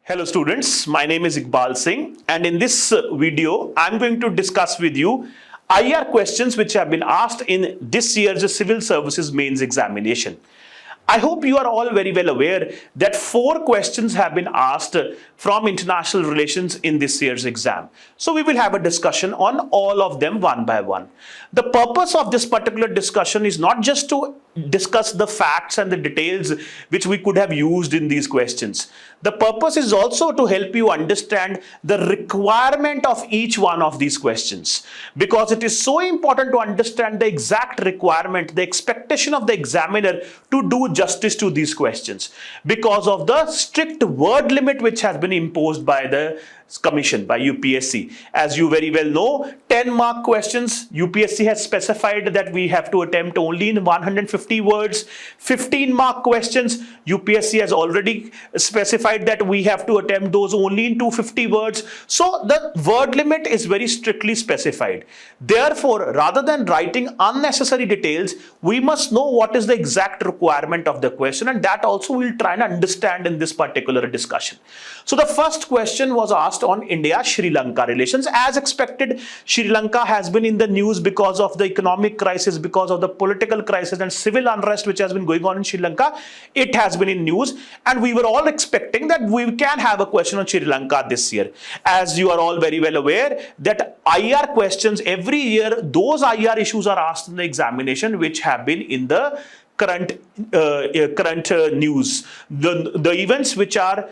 Hello students, my name is Iqbal Singh and in this video I am going to discuss with you IR questions which have been asked in this year's Civil Services Mains examination. I hope you are all very well aware that 4 questions have been asked from international relations in this year's exam. So we will have a discussion on all of them one by one. The purpose of this particular discussion is not just to discuss the facts and the details which we could have used in these questions. The purpose is also to help you understand the requirement of each one of these questions, because it is so important to understand the exact requirement, the expectation of the examiner to do justice to these questions because of the strict word limit which has been imposed by the Commission, by UPSC. As you very well know, 10-mark questions, UPSC has specified that we have to attempt only in 150 words. 15-mark questions, UPSC has already specified that we have to attempt those only in 250 words. So the word limit is very strictly specified. Therefore, rather than writing unnecessary details, we must know what is the exact requirement of the question, and that also we'll try and understand in this particular discussion. So the first question was asked on India-Sri Lanka relations. As expected, Sri Lanka has been in the news because of the economic crisis, because of the political crisis and civil unrest which has been going on in Sri Lanka. It has been in news, and we were all expecting that we can have a question on Sri Lanka this year. As you are all very well aware that IR questions every year, those IR issues are asked in the examination which have been in the current news. The events which are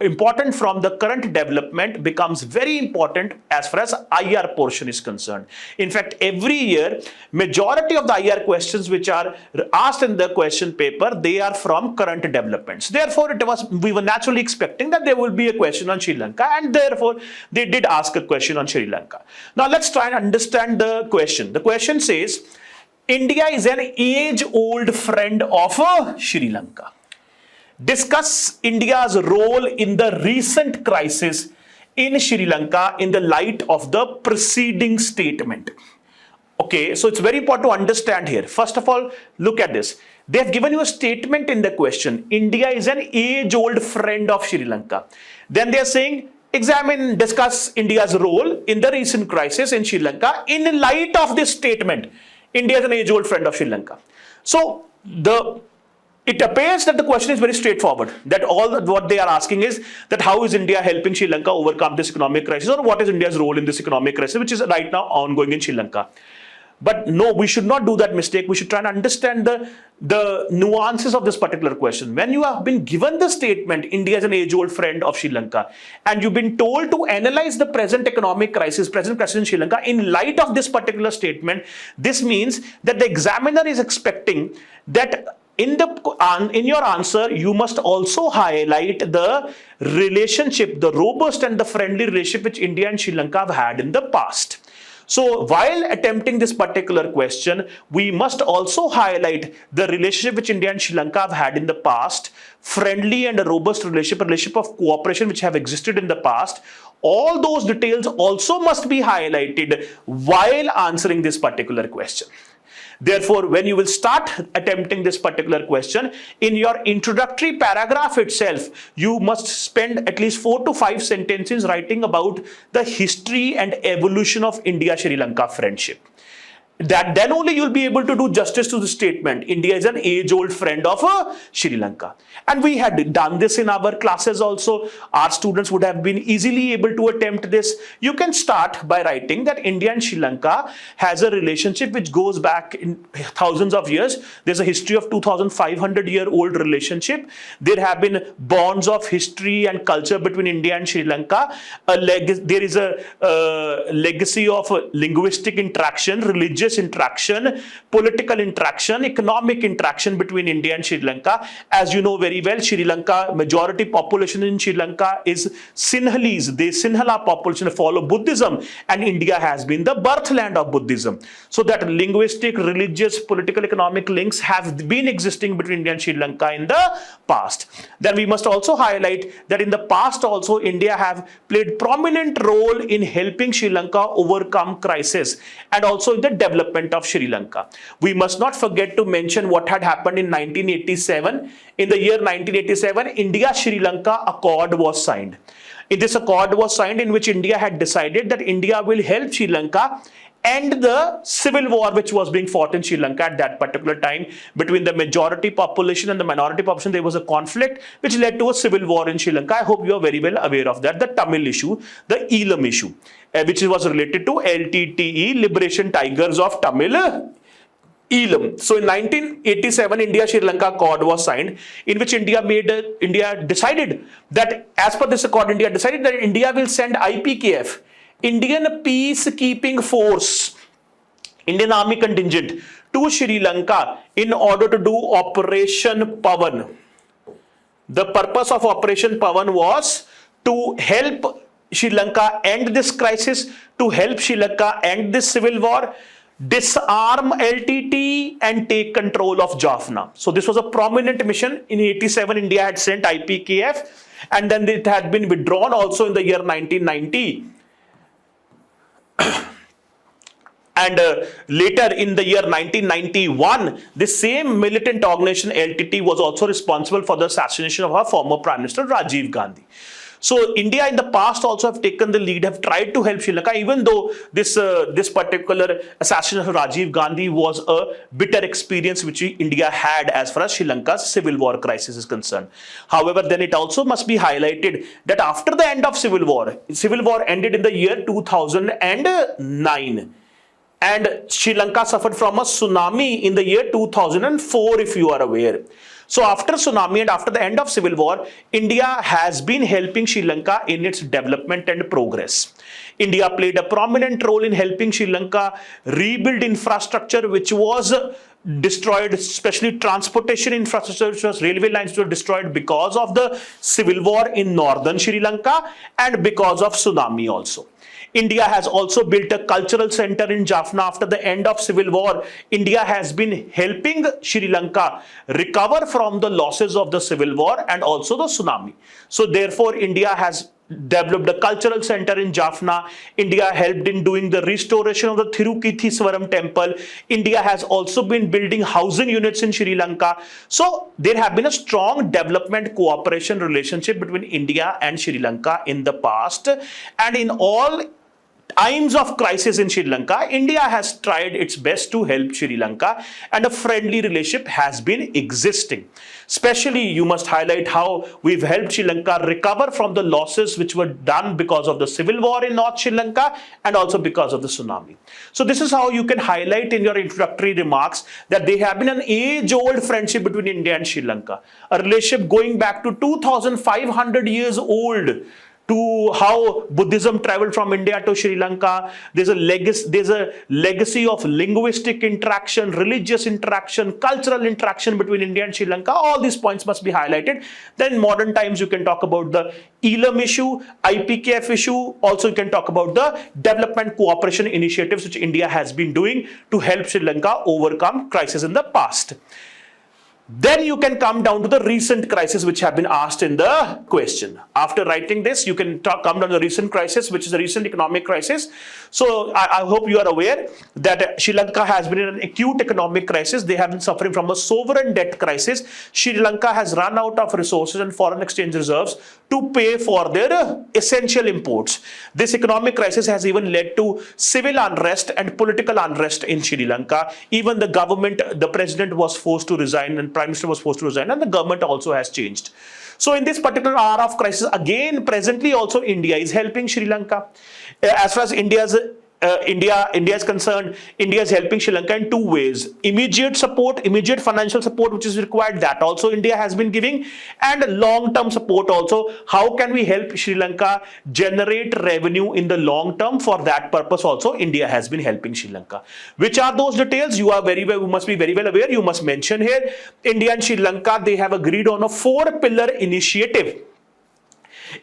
important from the current development becomes very important as far as IR portion is concerned. In fact, every year majority of the IR questions which are asked in the question paper, they are from current developments. Therefore, we were naturally expecting that there will be a question on Sri Lanka, and therefore they did ask a question on Sri Lanka. Now let's try and understand the question. The question says, India is an age-old friend of Sri Lanka. Discuss India's role in the recent crisis in Sri Lanka in the light of the preceding statement. Okay, so it's very important to understand here. First of all, look at this. They have given you a statement in the question. India is an age-old friend of Sri Lanka. Then they are saying, discuss India's role in the recent crisis in Sri Lanka in light of this statement. India is an age-old friend of Sri Lanka. So it appears that the question is very straightforward, that what they are asking is that how is India helping Sri Lanka overcome this economic crisis, or what is India's role in this economic crisis which is right now ongoing in Sri Lanka. But no, we should not do that mistake. We should try and understand the nuances of this particular question. When you have been given the statement, India is an age-old friend of Sri Lanka, and you've been told to analyze the present economic crisis, present crisis in Sri Lanka in light of this particular statement, this means that the examiner is expecting that in your answer, you must also highlight the relationship, the robust and the friendly relationship which India and Sri Lanka have had in the past. So while attempting this particular question, we must also highlight the relationship which India and Sri Lanka have had in the past, friendly and a robust relationship, a relationship of cooperation which have existed in the past. All those details also must be highlighted while answering this particular question. Therefore, when you will start attempting this particular question, in your introductory paragraph itself, you must spend at least 4 to 5 sentences writing about the history and evolution of India-Sri Lanka friendship. Then only you'll be able to do justice to the statement. India is an age-old friend of Sri Lanka. And we had done this in our classes also. Our students would have been easily able to attempt this. You can start by writing that India and Sri Lanka has a relationship which goes back in thousands of years. There's a history of 2,500-year-old relationship. There have been bonds of history and culture between India and Sri Lanka. There is a legacy of linguistic interaction, religious interaction, political interaction, economic interaction between India and Sri Lanka. As you know very well, Sri Lanka, majority population in Sri Lanka is Sinhalese. The Sinhala population follow Buddhism, and India has been the birthland of Buddhism. So that linguistic, religious, political, economic links have been existing between India and Sri Lanka in the past. Then we must also highlight that in the past also India have played prominent role in helping Sri Lanka overcome crisis and also in the development of Sri Lanka. We must not forget to mention what had happened in 1987. In the year 1987, India-Sri Lanka Accord was signed. In this accord was signed in which India had decided that India will help Sri Lanka end the civil war which was being fought in Sri Lanka at that particular time between the majority population and the minority population. There was a conflict which led to a civil war in Sri Lanka. I hope you are very well aware of that. The Tamil issue, the Elam issue, which was related to LTTE, Liberation Tigers of Tamil Elam. So in 1987, India-Sri Lanka Accord was signed, in which India decided that, as per this accord, India decided that India will send IPKF, Indian Peacekeeping Force, Indian Army Contingent, to Sri Lanka in order to do Operation Pavan. The purpose of Operation Pavan was to help Sri Lanka end this crisis, to help Sri Lanka end this civil war, disarm LTT and take control of Jaffna. So this was a prominent mission. In 87, India had sent IPKF, and then it had been withdrawn also in the year 1990. And later in the year 1991, the same militant organization LTT was also responsible for the assassination of our former Prime Minister Rajiv Gandhi. So India in the past also have taken the lead, have tried to help Sri Lanka, even though this particular assassination of Rajiv Gandhi was a bitter experience which India had as far as Sri Lanka's civil war crisis is concerned. However, then it also must be highlighted that after the end of civil war ended in the year 2009. And Sri Lanka suffered from a tsunami in the year 2004, if you are aware. So after tsunami and after the end of civil war, India has been helping Sri Lanka in its development and progress. India played a prominent role in helping Sri Lanka rebuild infrastructure which was destroyed, especially transportation infrastructure, which was railway lines were destroyed because of the civil war in northern Sri Lanka and because of tsunami also. India has also built a cultural center in Jaffna after the end of civil war. India has been helping Sri Lanka recover from the losses of the civil war and also the tsunami. So therefore, India has developed a cultural center in Jaffna. India helped in doing the restoration of the Thirukitheswaram temple. India has also been building housing units in Sri Lanka. So there have been a strong development cooperation relationship between India and Sri Lanka in the past, and in all times of crisis in Sri Lanka, India has tried its best to help Sri Lanka, and a friendly relationship has been existing. Especially, you must highlight how we've helped Sri Lanka recover from the losses which were done because of the civil war in North Sri Lanka and also because of the tsunami. So this is how you can highlight in your introductory remarks that there have been an age-old friendship between India and Sri Lanka, a relationship going back to 2,500 years old, to how Buddhism traveled from India to Sri Lanka. There's a legacy of linguistic interaction, religious interaction, cultural interaction between India and Sri Lanka. All these points must be highlighted. Then in modern times, you can talk about the Elam issue, IPKF issue. Also, you can talk about the development cooperation initiatives which India has been doing to help Sri Lanka overcome crisis in the past. Then you can come down to the recent crisis which have been asked in the question. After writing this, you can come down to the recent crisis, which is the recent economic crisis. So I hope you are aware that Sri Lanka has been in an acute economic crisis. They have been suffering from a sovereign debt crisis. Sri Lanka has run out of resources and foreign exchange reserves to pay for their essential imports. This economic crisis has even led to civil unrest and political unrest in Sri Lanka. Even the government, the president was forced to resign and Prime Minister was forced to resign, and the government also has changed. So in this particular hour of crisis, again, presently also India is helping Sri Lanka. As far as India is concerned, India is helping Sri Lanka in two ways. Immediate support, immediate financial support which is required, that also India has been giving, and long-term support also. How can we help Sri Lanka generate revenue in the long term? For that purpose also India has been helping Sri Lanka. Which are those details? You must be very well aware. You must mention here, India and Sri Lanka, they have agreed on a 4-pillar initiative.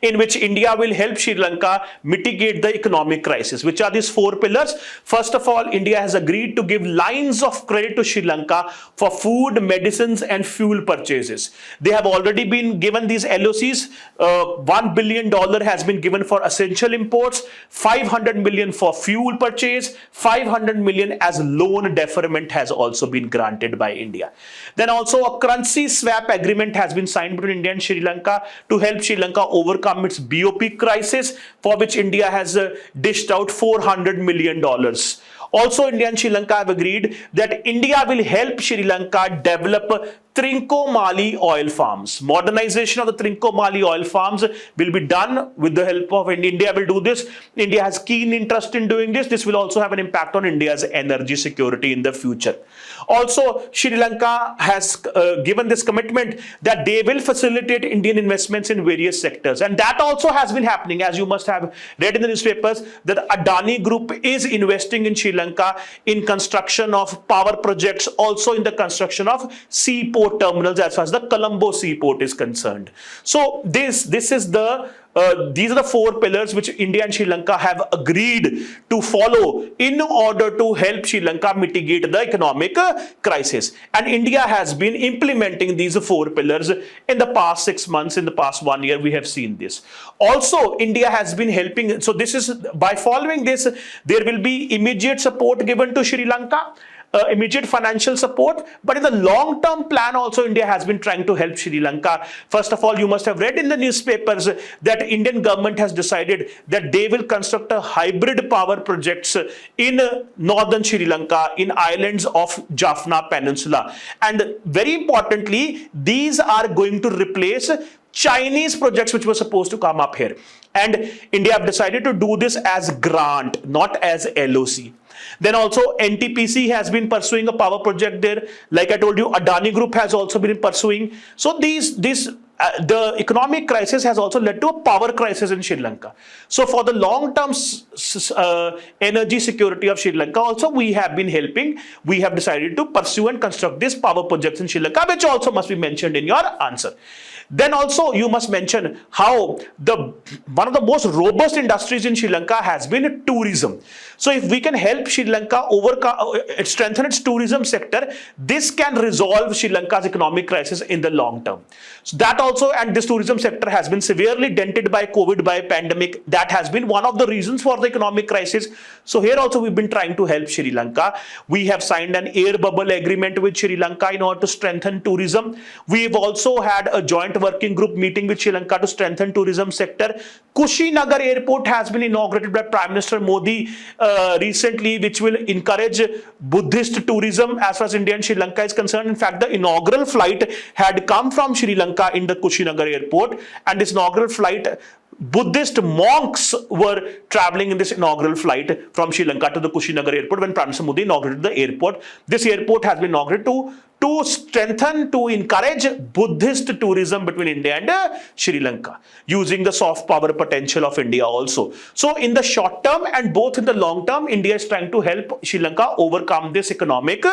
in which India will help Sri Lanka mitigate the economic crisis. Which are these 4 pillars? First of all, India has agreed to give lines of credit to Sri Lanka for food, medicines and fuel purchases. They have already been given these LOCs. $1 billion has been given for essential imports, 500 million for fuel purchase, 500 million as loan deferment has also been granted by India. Then also a currency swap agreement has been signed between India and Sri Lanka to help Sri Lanka overcome its BOP crisis, for which India has dished out $400 million. Also, India and Sri Lanka have agreed that India will help Sri Lanka develop Trincomalee oil farms. Modernization of the Trincomalee oil farms will be done with the help of India. Will do this. India has keen interest in doing this. This will also have an impact on India's energy security in the future. Also, Sri Lanka has given this commitment that they will facilitate Indian investments in various sectors. And that also has been happening, as you must have read in the newspapers, that Adani Group is investing in Sri Lanka in construction of power projects, also in the construction of seaport terminals as far as the Colombo seaport is concerned. So this is the these are the 4 pillars which India and Sri Lanka have agreed to follow in order to help Sri Lanka mitigate the economic crisis. And India has been implementing these 4 pillars in the past 6 months, in the past 1 year, we have seen this. Also, India has been helping. So this is, by following this, there will be immediate support given to Sri Lanka. Immediate financial support, but in the long-term plan also India has been trying to help Sri Lanka. First of all, you must have read in the newspapers that Indian government has decided that they will construct a hybrid power projects in northern Sri Lanka, in islands of Jaffna Peninsula. And very importantly, these are going to replace Chinese projects which were supposed to come up here. And India have decided to do this as grant, not as LOC. Then also NTPC has been pursuing a power project there. Like I told you, Adani Group has also been pursuing. So the economic crisis has also led to a power crisis in Sri Lanka. So for the long-term energy security of Sri Lanka also, we have been helping. We have decided to pursue and construct these power projects in Sri Lanka, which also must be mentioned in your answer. Then also you must mention how one of the most robust industries in Sri Lanka has been tourism. So if we can help Sri Lanka strengthen its tourism sector, this can resolve Sri Lanka's economic crisis in the long term. So that also, and this tourism sector has been severely dented by COVID, by pandemic. That has been one of the reasons for the economic crisis. So here also we've been trying to help Sri Lanka. We have signed an air bubble agreement with Sri Lanka in order to strengthen tourism. We've also had a joint working group meeting with Sri Lanka to strengthen tourism sector. Kushinagar Airport has been inaugurated by Prime Minister Modi recently, which will encourage Buddhist tourism as far as India and Sri Lanka is concerned. In fact, the inaugural flight had come from Sri Lanka in the Kushinagar Airport, and this inaugural flight, Buddhist monks were traveling in this inaugural flight from Sri Lanka to the Kushinagar Airport when Prime Minister Modi inaugurated the airport. This airport has been inaugurated to strengthen, to encourage Buddhist tourism between India and Sri Lanka, using the soft power potential of India also. So in the short term and both in the long term, India is trying to help Sri Lanka overcome this economic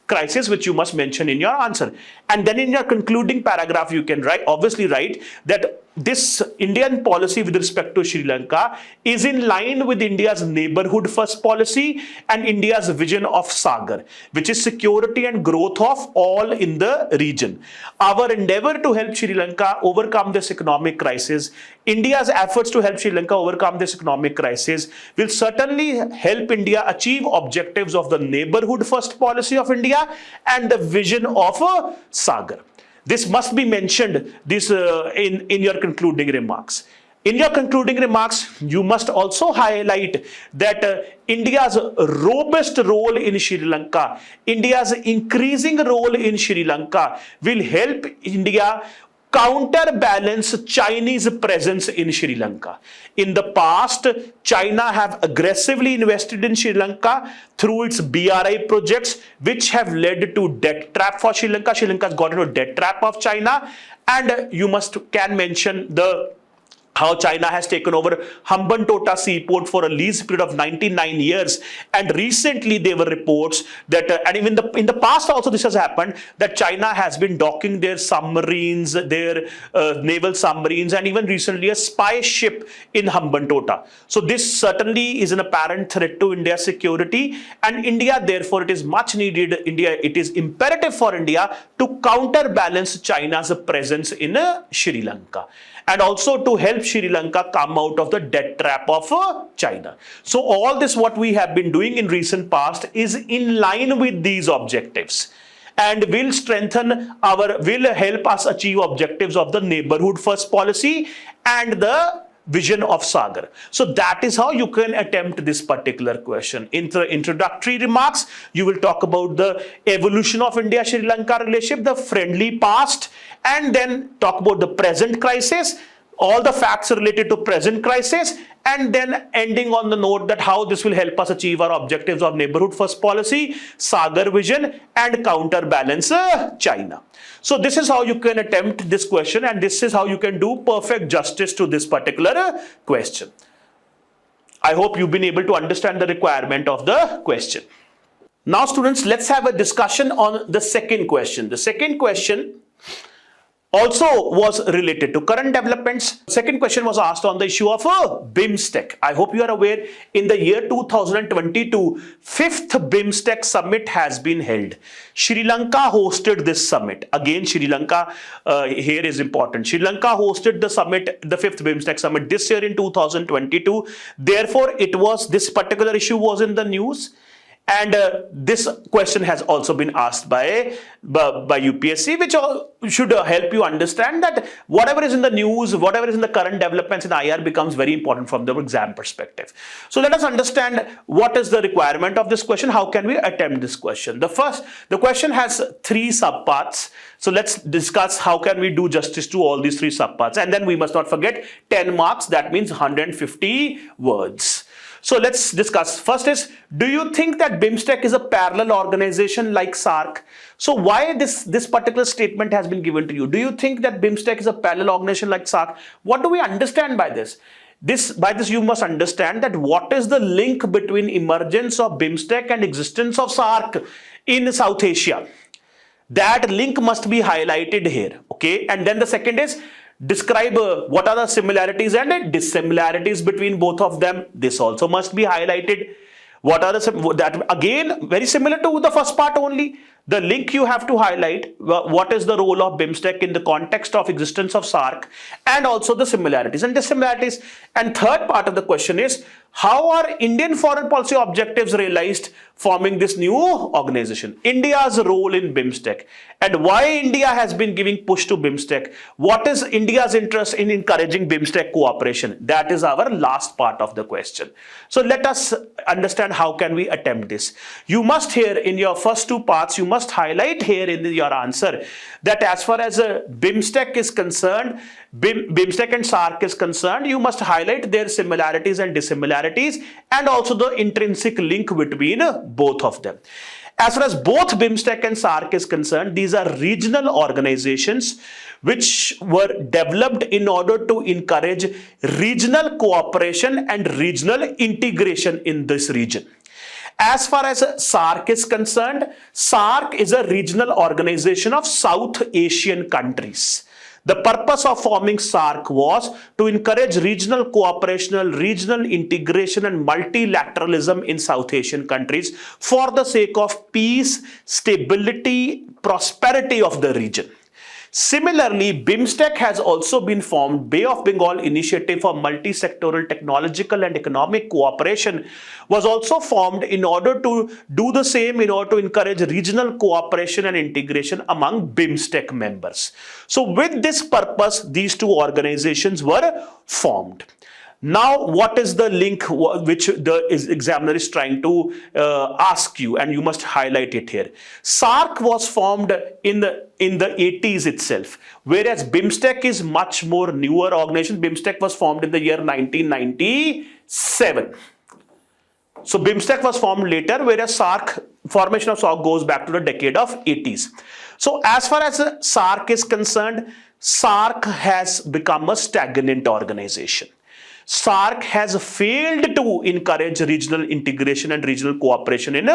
crisis, which you must mention in your answer. And then in your concluding paragraph, you can obviously write that this Indian policy with respect to Sri Lanka is in line with India's neighborhood first policy and India's vision of Sagar, which is security and growth of all in the region. Our endeavor to help Sri Lanka overcome this economic crisis, India's efforts to help Sri Lanka overcome this economic crisis will certainly help India achieve objectives of the neighborhood first policy of India and the vision of Sagar. This must be mentioned in your concluding remarks. In your concluding remarks, you must also highlight that India's robust role in Sri Lanka, India's increasing role in Sri Lanka will help India counterbalance Chinese presence in Sri Lanka. In the past, China have aggressively invested in Sri Lanka through its BRI projects, which have led to debt trap for Sri Lanka. Sri Lanka has got into a debt trap of China, and you can mention the how China has taken over Hambantota seaport for a lease period of 99 years. And recently there were reports that, and even in the past also this has happened, that China has been docking their submarines, their naval submarines, and even recently a spy ship in Hambantota. So this certainly is an apparent threat to India's security, and India, therefore, it is much needed. It is imperative for India to counterbalance China's presence in Sri Lanka, and also to help Sri Lanka come out of the debt trap of China. So all this what we have been doing in recent past is in line with these objectives, and will help us achieve objectives of the neighborhood first policy and the vision of Sagar. So that is how you can attempt this particular question. In the introductory remarks, you will talk about the evolution of India-Sri Lanka relationship, the friendly past, and then talk about the present crisis, all the facts related to present crisis, and then ending on the note that how this will help us achieve our objectives of neighborhood first policy, Sagar vision, and counterbalance China. So this is how you can attempt this question, and this is how you can do perfect justice to this particular question. I hope you've been able to understand the requirement of the question. Now students, let's have a discussion on the second question. The second question also was related to current developments. Second question was asked on the issue of BIMSTEC. I hope you are aware, in the year 2022, 5th BIMSTEC summit has been held. Sri Lanka hosted this summit. Again, Sri Lanka here is important. Sri Lanka hosted the summit, the 5th BIMSTEC summit, this year in 2022. Therefore, this particular issue was in the news. And this question has also been asked by UPSC, which should help you understand that whatever is in the news, whatever is in the current developments in IR becomes very important from the exam perspective. So let us understand what is the requirement of this question. How can we attempt this question? The question has 3 subparts. So let's discuss how can we do justice to all these 3 subparts. And then we must not forget 10 marks. That means 150 words. So let's discuss. First is, do you think that BIMSTEC is a parallel organization like SAARC? So why this particular statement has been given to you? Do you think that BIMSTEC is a parallel organization like SAARC? What do we understand by this? By this you must understand that what is the link between emergence of BIMSTEC and existence of SAARC in South Asia. That link must be highlighted here, okay? And then the second is, describe what are the similarities and dissimilarities between both of them. This also must be highlighted. What are that again very similar to the first part only. The link you have to highlight, what is the role of BIMSTEC in the context of existence of SAARC, and also the similarities and dissimilarities. And third part of the question is, how are Indian foreign policy objectives realized forming this new organization? India's role in BIMSTEC and why India has been giving push to BIMSTEC. What is India's interest in encouraging BIMSTEC cooperation? That is our last part of the question. So let us understand how can we attempt this. You must here in your first 2 parts, you must highlight here in your answer that as far as BIMSTEC is concerned, BIMSTEC and SAARC is concerned, you must highlight their similarities and dissimilarities and also the intrinsic link between both of them. As far as both BIMSTEC and SAARC is concerned, these are regional organizations which were developed in order to encourage regional cooperation and regional integration in this region. As far as SAARC is concerned, SAARC is a regional organization of South Asian countries. The purpose of forming SAARC was to encourage regional cooperation, regional integration and multilateralism in South Asian countries for the sake of peace, stability, prosperity of the region. Similarly, BIMSTEC has also been formed. Bay of Bengal Initiative for Multi-Sectoral Technological and Economic Cooperation was also formed in order to do the same, in order to encourage regional cooperation and integration among BIMSTEC members. So with this purpose, these 2 organizations were formed. Now, what is the link which the examiner is trying to ask you, and you must highlight it here. SAARC was formed in the 80s itself, whereas BIMSTEC is much more newer organization. BIMSTEC was formed in the year 1997. So BIMSTEC was formed later, whereas formation of SAARC goes back to the decade of 80s. So as far as SAARC is concerned, SARC has become a stagnant organization. SARC has failed to encourage regional integration and regional cooperation in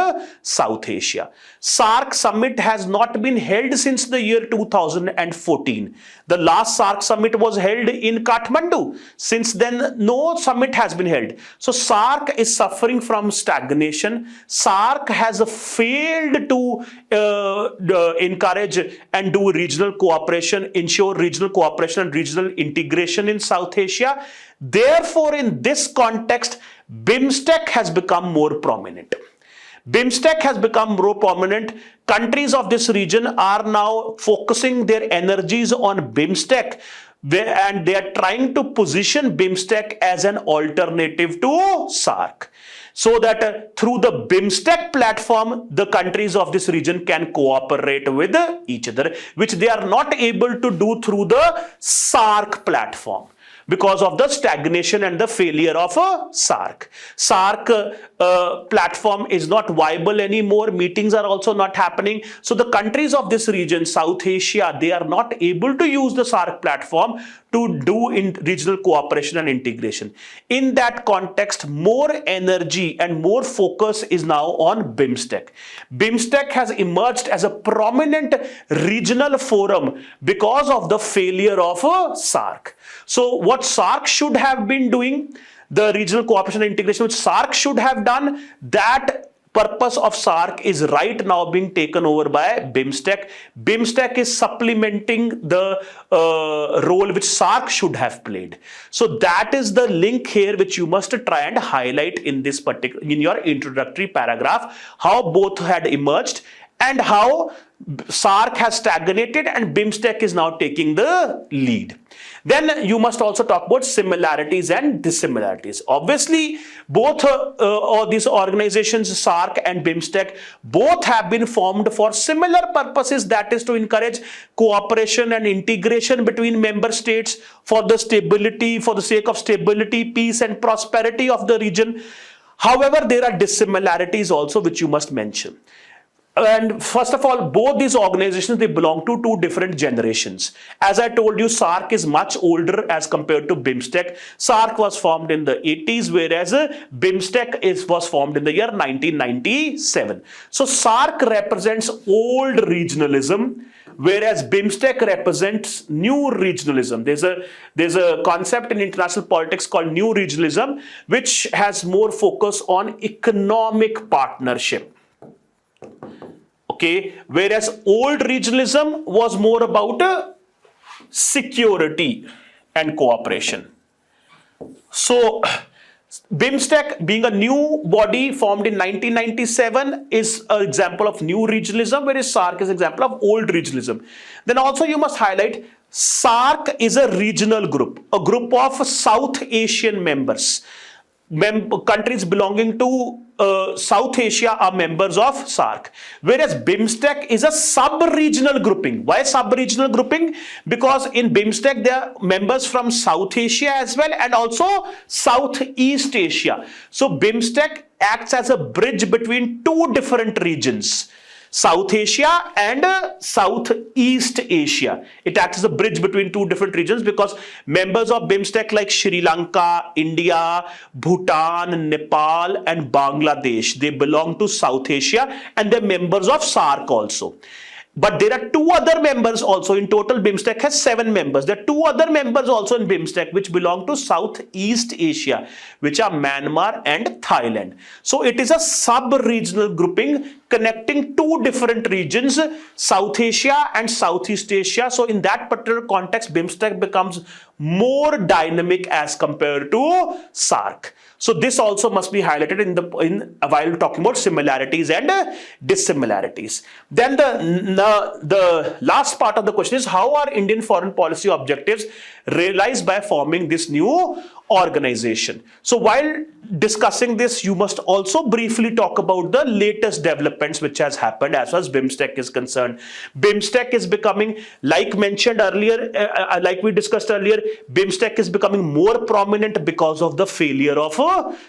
South Asia. SARC summit has not been held since the year 2014. The last SARC summit was held in Kathmandu. Since then, no summit has been held. So SARC is suffering from stagnation. SARC has failed to encourage and do regional cooperation, ensure regional cooperation and regional integration in South Asia. Therefore, in this context, BIMSTEC has become more prominent. BIMSTEC has become more prominent. Countries of this region are now focusing their energies on BIMSTEC, and they are trying to position BIMSTEC as an alternative to SARC, so that through the BIMSTEC platform, the countries of this region can cooperate with each other, which they are not able to do through the SARC platform, because of the stagnation and the failure of SARC. SARC platform is not viable anymore. Meetings are also not happening. So the countries of this region, South Asia, they are not able to use the SARC platform to do in regional cooperation and integration. In that context, more energy and more focus is now on BIMSTEC. BIMSTEC has emerged as a prominent regional forum because of the failure of SARC. So what SARC should have been doing, the regional cooperation and integration which SARC should have done, that purpose of SARC is right now being taken over by BIMSTEC. BIMSTEC is supplementing the role which SARC should have played. So that is the link here which you must try and highlight in this particular, in your introductory paragraph, how both had emerged and how SARC has stagnated and BIMSTEC is now taking the lead. Then you must also talk about similarities and dissimilarities. Obviously, both these organizations, SARC and BIMSTEC, both have been formed for similar purposes, that is to encourage cooperation and integration between member states for the stability, for the sake of stability, peace and prosperity of the region. However, there are dissimilarities also which you must mention. And first of all, both these organizations, they belong to two different generations. As I told you, SARC is much older as compared to BIMSTEC. SARC was formed in the 80s, whereas BIMSTEC was formed in the year 1997. So SARC represents old regionalism, whereas BIMSTEC represents new regionalism. There's a concept in international politics called new regionalism, which has more focus on economic partnership. Okay, whereas old regionalism was more about security and cooperation. So BIMSTEC, being a new body formed in 1997, is an example of new regionalism, whereas SARC is an example of old regionalism. Then also you must highlight, SARC is a regional group, a group of South Asian members. Countries belonging to South Asia are members of SARC, whereas BIMSTEC is a sub-regional grouping. Why sub-regional grouping? Because in BIMSTEC there are members from South Asia as well and also Southeast Asia. So BIMSTEC acts as a bridge between two different regions, South Asia and Southeast Asia. It acts as a bridge between two different regions because members of BIMSTEC like Sri Lanka, India, Bhutan, Nepal and Bangladesh, they belong to South Asia and they're members of SARC also. But there are two other members also. In total, BIMSTEC has 7 members. There are 2 other members also in BIMSTEC which belong to Southeast Asia, which are Myanmar and Thailand. So it is a sub-regional grouping connecting 2 different regions, South Asia and Southeast Asia. So in that particular context, BIMSTEC becomes more dynamic as compared to SARC. So this also must be highlighted while talking about similarities and dissimilarities. Then the last part of the question is, how are Indian foreign policy objectives realized by forming this new organization? So while discussing this, you must also briefly talk about the latest development developments which has happened as far as BIMSTEC is concerned. BIMSTEC is becoming, like mentioned earlier, like we discussed earlier, BIMSTEC is becoming more prominent because of the failure of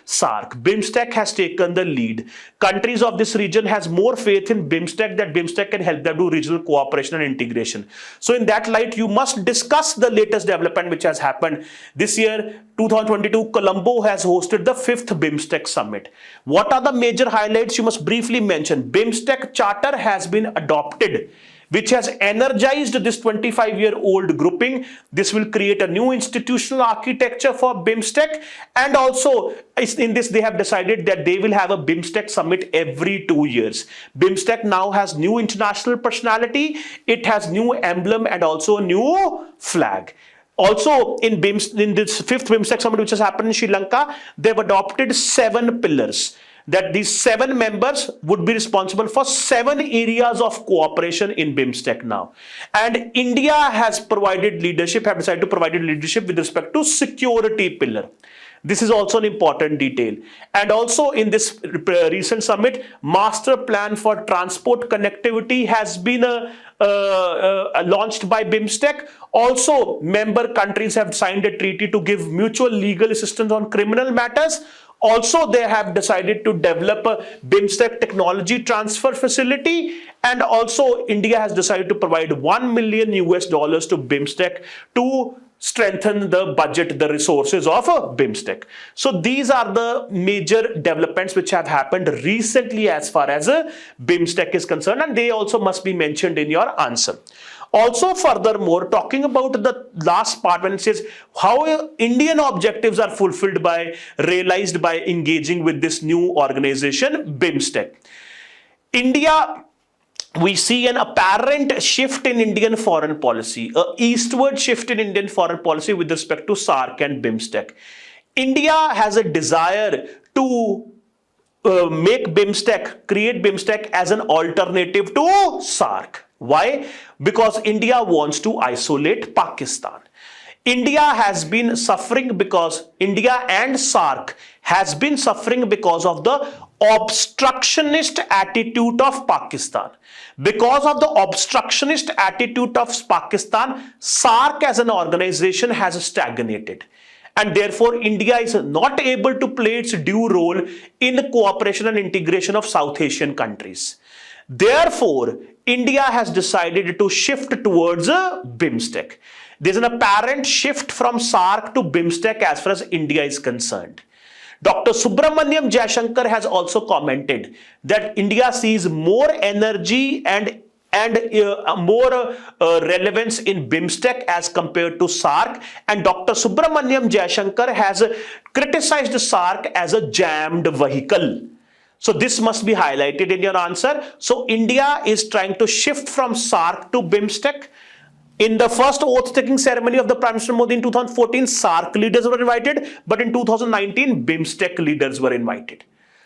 SARC. BIMSTEC has taken the lead. Countries of this region has more faith in BIMSTEC that BIMSTEC can help them do regional cooperation and integration. So in that light, you must discuss the latest development which has happened. This year, 2022, Colombo has hosted the 5th BIMSTEC Summit. What are the major highlights? You must briefly mention. BIMSTEC Charter has been adopted, which has energized this 25-year-old grouping. This will create a new institutional architecture for BIMSTEC, and also in this they have decided that they will have a BIMSTEC summit every 2 years. BIMSTEC now has new international personality, it has new emblem and also a new flag. Also, in this 5th BIMSTEC summit which has happened in Sri Lanka, they've adopted 7 pillars. That these 7 members would be responsible for 7 areas of cooperation in BIMSTEC now. And India has provided leadership, have decided to provide leadership with respect to security pillar. This is also an important detail. And also in this recent summit, master plan for transport connectivity has been launched by BIMSTEC. Also, member countries have signed a treaty to give mutual legal assistance on criminal matters. Also, they have decided to develop a BIMSTEC technology transfer facility, and also India has decided to provide $1 million to BIMSTEC to strengthen the budget, the resources of BIMSTEC. So these are the major developments which have happened recently as far as BIMSTEC is concerned, and they also must be mentioned in your answer. Also, furthermore, talking about the last part when it says how Indian objectives are fulfilled by, realized by engaging with this new organization, BIMSTEC. India, we see an apparent shift in Indian foreign policy, an eastward shift in Indian foreign policy with respect to SARC and BIMSTEC. India has a desire to make BIMSTEC, create BIMSTEC as an alternative to SARC. Why? Because India wants to isolate Pakistan. India has been suffering because India and SARC has been suffering because of the obstructionist attitude of Pakistan. Because of the obstructionist attitude of Pakistan, SARC as an organization has stagnated. And therefore, India is not able to play its due role in the cooperation and integration of South Asian countries. Therefore, India has decided to shift towards BIMSTEC. There's an apparent shift from SARC to BIMSTEC as far as India is concerned. Dr. Subramaniam Jaishankar has also commented that India sees more energy and more relevance in BIMSTEC as compared to SARC, and Dr. Subramaniam Jaishankar has criticized SARC as a jammed vehicle. So this must be highlighted in your answer. So India is trying to shift from SARC to BIMSTEC. In the first oath-taking ceremony of the Prime Minister Modi in 2014, SARC leaders were invited, but in 2019, BIMSTEC leaders were invited.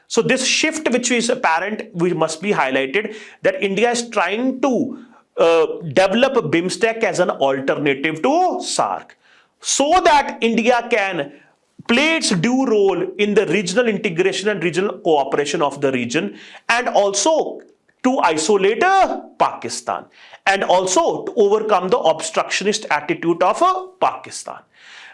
So this shift which is apparent, which must be highlighted, that India is trying to develop BIMSTEC as an alternative to SARC, so that India can play its due role in the regional integration and regional cooperation of the region, and also to isolate Pakistan, and also to overcome the obstructionist attitude of Pakistan.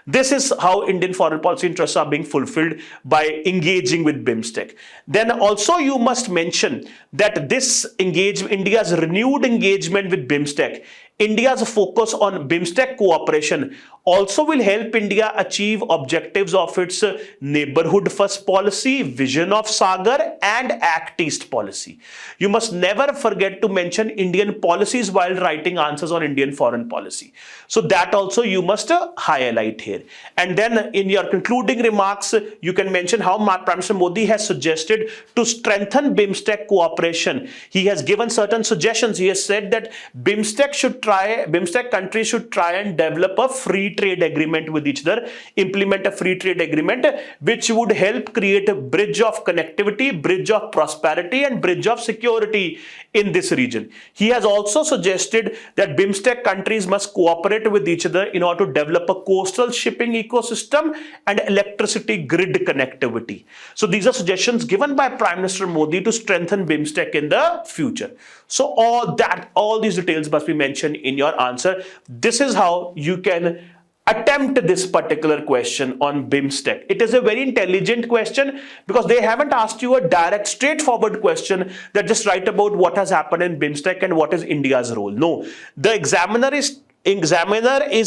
This is how Indian foreign policy interests are being fulfilled by engaging with BIMSTEC. Then also you must mention that this India's renewed engagement with BIMSTEC, India's focus on BIMSTEC cooperation also will help India achieve objectives of its neighborhood first policy, vision of Sagar, and Act East policy. You must never forget to mention Indian policies while writing answers on Indian foreign policy. So that also you must highlight here. And then in your concluding remarks, you can mention how Prime Minister Modi has suggested to strengthen BIMSTEC cooperation. He has given certain suggestions. He has said that BIMSTEC should try BIMSTEC countries should try and develop a free trade agreement with each other, implement a free trade agreement which would help create a bridge of connectivity, bridge of prosperity, and bridge of security in this region. He has also suggested that BIMSTEC countries must cooperate with each other in order to develop a coastal shipping ecosystem and electricity grid connectivity. So these are suggestions given by Prime Minister Modi to strengthen BIMSTEC in the future. So all these details must be mentioned in your answer. This is how you can attempt this particular question on BIMSTEC. It is a very intelligent question because they haven't asked you a direct, straightforward question that just write about what has happened in BIMSTEC and what is India's role. No, the examiner is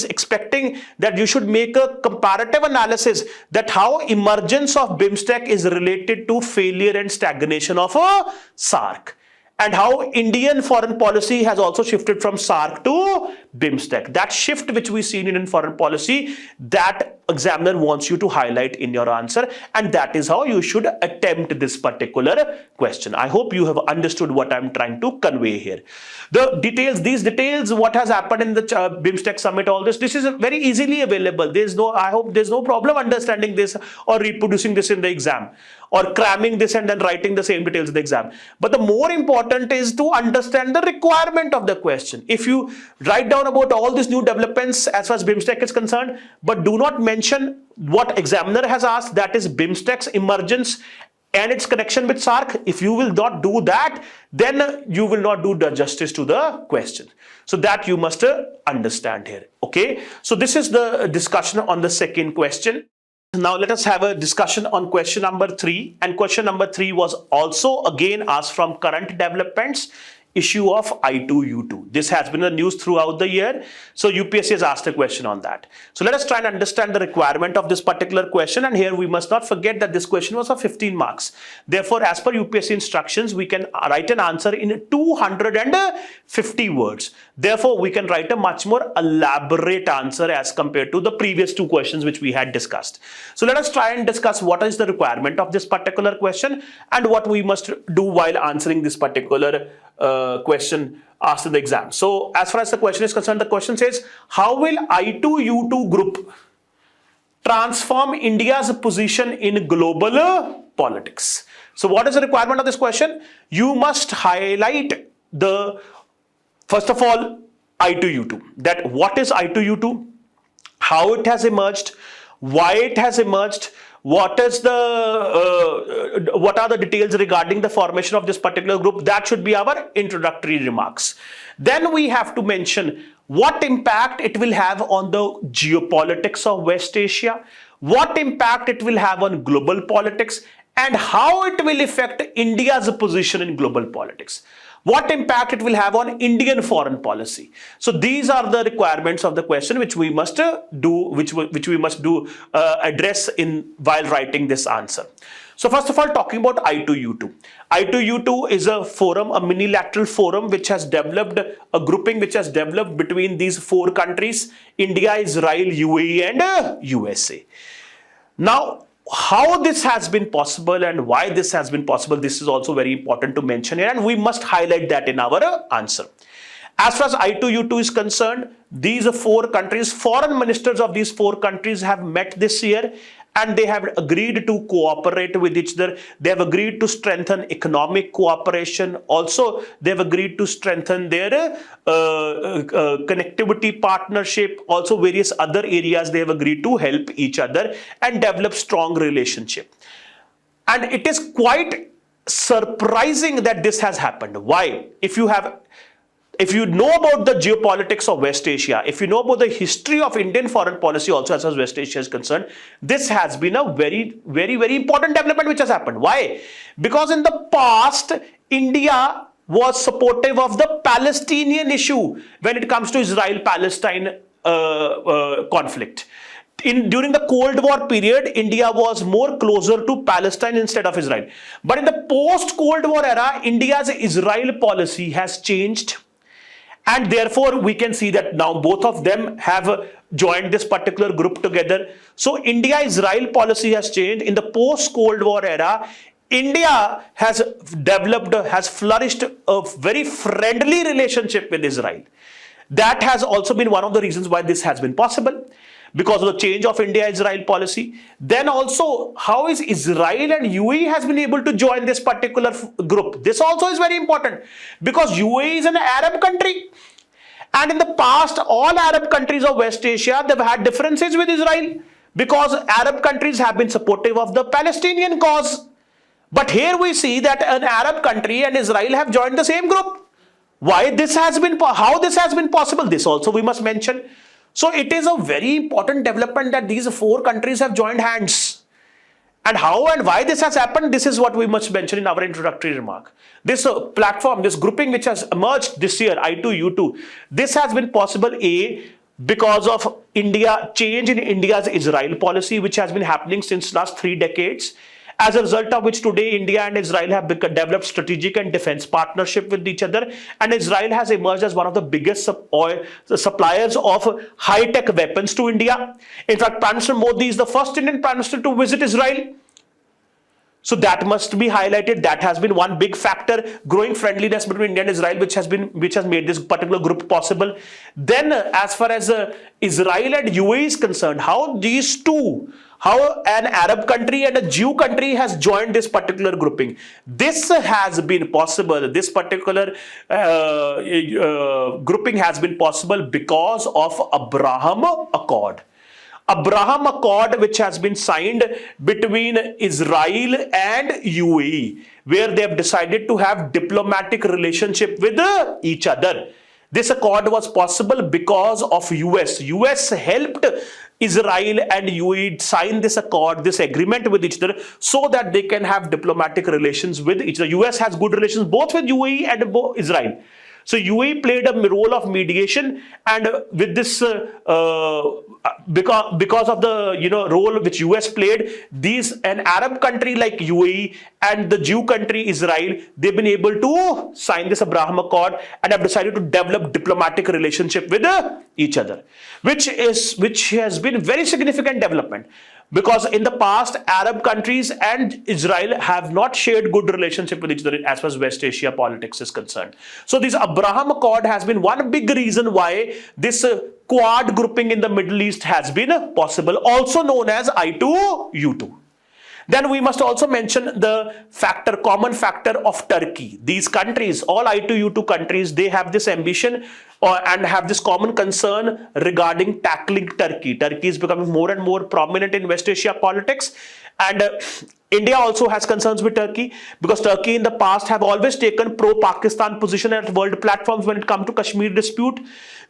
expecting that you should make a comparative analysis that how emergence of BIMSTEC is related to failure and stagnation of a SAARC, and how Indian foreign policy has also shifted from SAARC to BIMSTEC. That shift which we see in Indian foreign policy, that examiner wants you to highlight in your answer, and that is how you should attempt this particular question. I hope you have understood what I'm trying to convey here. These details, what has happened in the BIMSTEC summit, all this is very easily available. I hope there's no problem understanding this or reproducing this in the exam, or cramming this and then writing the same details in the exam. But the more important is to understand the requirement of the question. If you write down about all these new developments as far as BIMSTEC is concerned, but do not mention what examiner has asked, that is BIMSTEC's emergence and its connection with SAARC, if you will not do that, then you will not do the justice to the question. So that you must understand here. Okay, so this is the discussion on the second question. Now let us have a discussion on question number 3, and question number 3 was also again asked from current developments, issue of I2U2. This has been the news throughout the year, so UPSC has asked a question on that. So let us try and understand the requirement of this particular question, and here we must not forget that this question was of 15 marks. Therefore, as per UPSC instructions, we can write an answer in 250 words. Therefore, we can write a much more elaborate answer as compared to the previous 2 questions which we had discussed. So let us try and discuss what is the requirement of this particular question and what we must do while answering this particular question asked in the exam. So as far as the question is concerned, the question says, how will I2U2 group transform India's position in global politics? So what is the requirement of this question? You must highlight the, first of all, I2U2. That what is I2U2? How it has emerged? Why it has emerged? What are the details regarding the formation of this particular group? That should be our introductory remarks. Then we have to mention what impact it will have on the geopolitics of West Asia, what impact it will have on global politics, and how it will affect India's position in global politics. What impact it will have on Indian foreign policy. So these are the requirements of the question which we must address in while writing this answer. So first of all, talking about I2U2. I2U2 is a forum, a minilateral forum which has developed, a grouping which has developed between these 4 countries, India, Israel, UAE and USA. Now, how this has been possible and why this has been possible, this is also very important to mention here, and we must highlight that in our answer. As far as I2U2 is concerned, these 4 countries, foreign ministers of these 4 countries have met this year, and they have agreed to cooperate with each other. They have agreed to strengthen economic cooperation. Also, they have agreed to strengthen their connectivity partnership. Also, various other areas they have agreed to help each other and develop strong relationship. And it is quite surprising that this has happened. Why? If you know about the geopolitics of West Asia, if you know about the history of Indian foreign policy also as far as West Asia is concerned, this has been a very, very, very important development which has happened. Why? Because in the past, India was supportive of the Palestinian issue when it comes to Israel-Palestine conflict. During the Cold War period, India was more closer to Palestine instead of Israel. But in the post-Cold War era, India's Israel policy has changed. And therefore, we can see that now both of them have joined this particular group together. So India-Israel policy has changed. In the post-Cold War era, India has flourished a very friendly relationship with Israel. That has also been one of the reasons why this has been possible, because of the change of India-Israel policy. Then also, how is Israel and UAE has been able to join this particular group? This also is very important, because UAE is an Arab country. And in the past, all Arab countries of West Asia, they've had differences with Israel, because Arab countries have been supportive of the Palestinian cause. But here we see that an Arab country and Israel have joined the same group. Why this has been, how this has been possible, this also we must mention. So it is a very important development that these four countries have joined hands. And how and why this has happened, this is what we must mention in our introductory remark. This platform, this grouping which has emerged this year, I2U2, this has been possible, A, because of change in India's Israel policy, which has been happening since last 3 decades. As a result of which today India and Israel have developed strategic and defense partnership with each other, and Israel has emerged as one of the biggest suppliers of high-tech weapons to India. In fact, Prime Minister Modi is the first Indian Prime Minister to visit Israel. So that must be highlighted. That has been one big factor, growing friendliness between India and Israel, which has made this particular group possible. Then, as far as Israel and UAE is concerned, how these two, how an Arab country and a Jew country has joined this particular grouping. This has been possible. This particular grouping has been possible because of Abraham Accord. Abraham Accord, which has been signed between Israel and UAE, where they have decided to have diplomatic relationship with each other. This accord was possible because of US. US helped Israel and UAE sign this accord, this agreement with each other, so that they can have diplomatic relations with each other. US has good relations both with UAE and Israel. So UAE played a role of mediation, and with this, because of the role which US played, an Arab country like UAE and the Jew country Israel, they've been able to sign this Abraham Accord and have decided to develop diplomatic relationship with each other, which has been very significant development. Because in the past, Arab countries and Israel have not shared good relationship with each other as far as West Asia politics is concerned. So this Abraham Accord has been one big reason why this Quad grouping in the Middle East has been possible, also known as I2U2. Then we must also mention the common factor of Turkey. These countries, all I2U2 countries, they have this ambition and have this common concern regarding tackling Turkey. Turkey is becoming more and more prominent in West Asia politics, and India also has concerns with Turkey, because Turkey in the past have always taken pro-Pakistan position at world platforms when it comes to Kashmir dispute.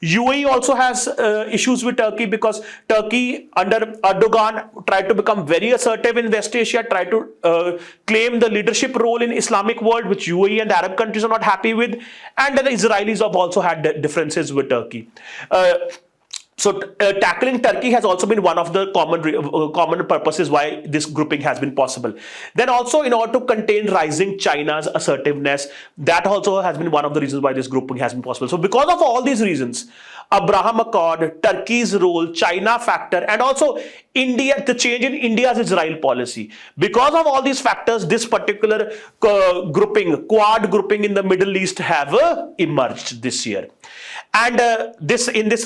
UAE also has issues with Turkey, because Turkey under Erdogan tried to become very assertive in West Asia, tried to claim the leadership role in Islamic world, which UAE and the Arab countries are not happy with. And the Israelis have also had differences with Turkey. So tackling Turkey has also been one of the common purposes why this grouping has been possible. Then also, in order to contain rising China's assertiveness, that also has been one of the reasons why this grouping has been possible. So because of all these reasons, Abraham Accord, Turkey's role, China factor, and also the change in India's Israel policy. Because of all these factors, this particular grouping, Quad grouping in the Middle East have emerged this year. And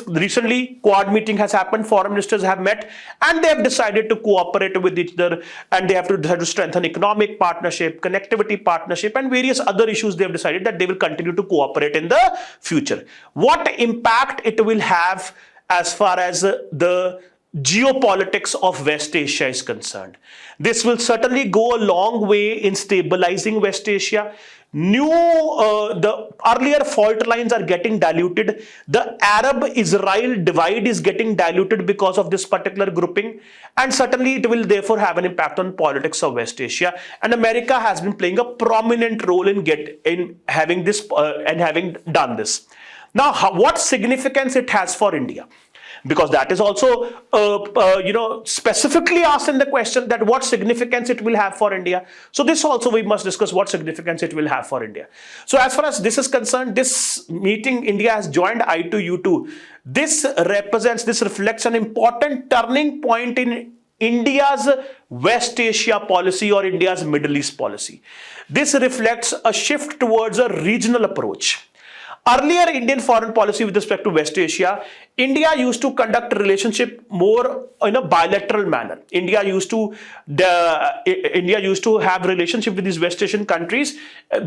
recently Quad meeting has happened, foreign ministers have met, and they have decided to cooperate with each other, and they have to decide to strengthen economic partnership, connectivity partnership, and various other issues. They have decided that they will continue to cooperate in the future. What impact it will have as far as the geopolitics of West Asia is concerned? This will certainly go a long way in stabilizing West Asia. The earlier fault lines are getting diluted. The Arab-Israel divide is getting diluted because of this particular grouping, and certainly it will therefore have an impact on politics of West Asia. And America has been playing a prominent role in having done this. Now, what significance it has for India? Because that is also specifically asked in the question, that what significance it will have for India. So this also we must discuss what significance it will have for India. So as far as this is concerned, this meeting, India has joined I2U2. This reflects an important turning point in India's West Asia policy or India's Middle East policy. This reflects a shift towards a regional approach. Earlier Indian foreign policy with respect to West Asia, India used to conduct a relationship more in a bilateral manner. India used to have relationship with these West Asian countries,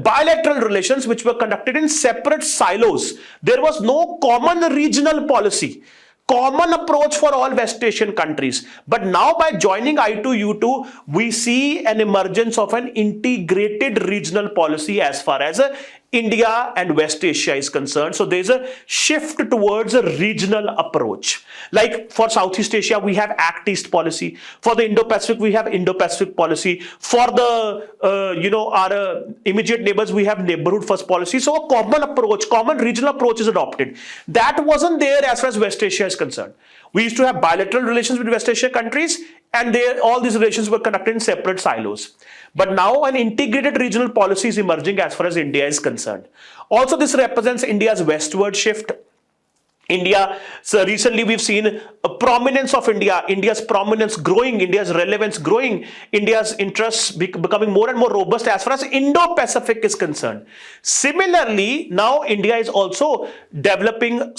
bilateral relations which were conducted in separate silos. There was no common regional policy, common approach for all West Asian countries. But now by joining I2U2, we see an emergence of an integrated regional policy as far as India and West Asia is concerned. So there's a shift towards a regional approach. Like for Southeast Asia, we have Act East policy. For the Indo-Pacific, we have Indo-Pacific policy. For the, our immediate neighbors, we have neighborhood first policy. So a common approach, common regional approach is adopted. That wasn't there as far as West Asia is concerned. We used to have bilateral relations with West Asia countries, and all these relations were conducted in separate silos. But now an integrated regional policy is emerging as far as India is concerned. Also, this represents India's westward shift. So recently we've seen a prominence of India's prominence growing, India's relevance growing, India's interests becoming more and more robust as far as Indo-Pacific is concerned. Similarly, now India is also developing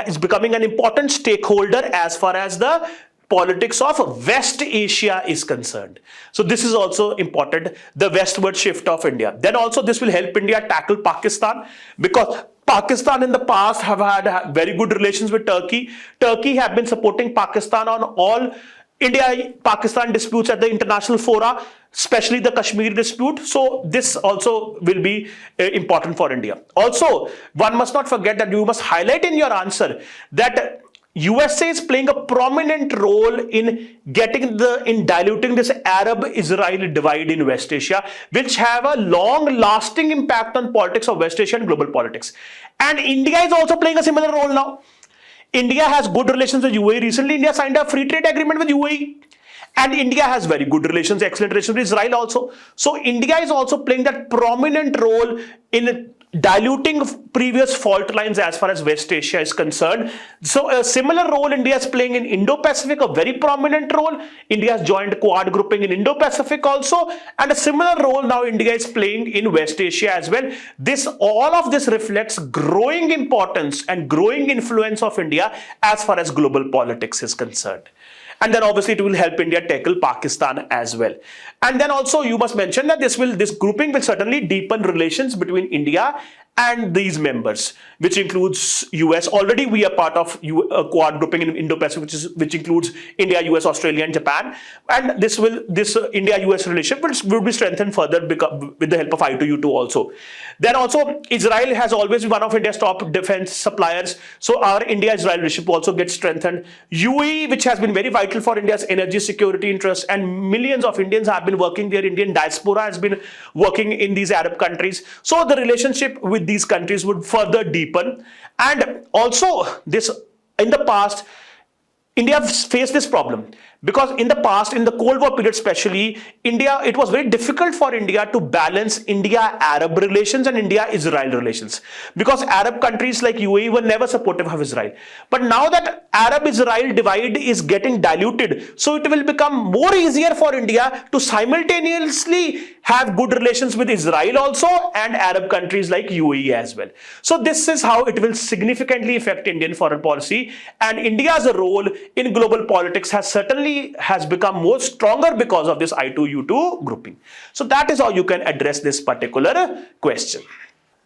is becoming an important stakeholder as far as the politics of West Asia is concerned. So this is also important, the westward shift of India. Then also this will help India tackle Pakistan, because Pakistan in the past have had very good relations with Turkey. Turkey have been supporting Pakistan on all India-Pakistan disputes at the international fora, especially the Kashmir dispute. So this also will be important for India. Also, one must not forget that you must highlight in your answer that USA is playing a prominent role in diluting this Arab-Israel divide in West Asia, which have a long-lasting impact on politics of West Asia and global politics. And India is also playing a similar role now. India has good relations with UAE. Recently, India signed a free trade agreement with UAE. And India has very good relations, excellent relations with Israel also. So India is also playing that prominent role in diluting previous fault lines as far as West Asia is concerned. So a similar role India is playing in Indo-Pacific, a very prominent role. India has joined Quad grouping in Indo-Pacific also, and a similar role now India is playing in West Asia as well. All of this reflects growing importance and growing influence of India as far as global politics is concerned. And then obviously it will help India tackle Pakistan as well. And then also you must mention that this grouping will certainly deepen relations between India and these members, which includes US. Already we are part of Quad grouping in Indo-Pacific, which includes India, US, Australia, and Japan. And this India-US relationship will be strengthened further with the help of I2U2 also. Then also Israel has always been one of India's top defense suppliers. So our India-Israel relationship also gets strengthened. UAE, which has been very vital for India's energy security interests, and millions of Indians have been working there. Indian diaspora has been working in these Arab countries. So the relationship with these countries would further deepen. And also in the past, India faced this problem, because in the past, in the Cold War period especially, it was very difficult for India to balance India-Arab relations and India-Israel relations, because Arab countries like UAE were never supportive of Israel. But now that Arab-Israel divide is getting diluted, so it will become more easier for India to simultaneously have good relations with Israel also and Arab countries like UAE as well. So this is how it will significantly affect Indian foreign policy, and India's role in global politics has become more stronger because of this I2U2 grouping. So that is how you can address this particular question.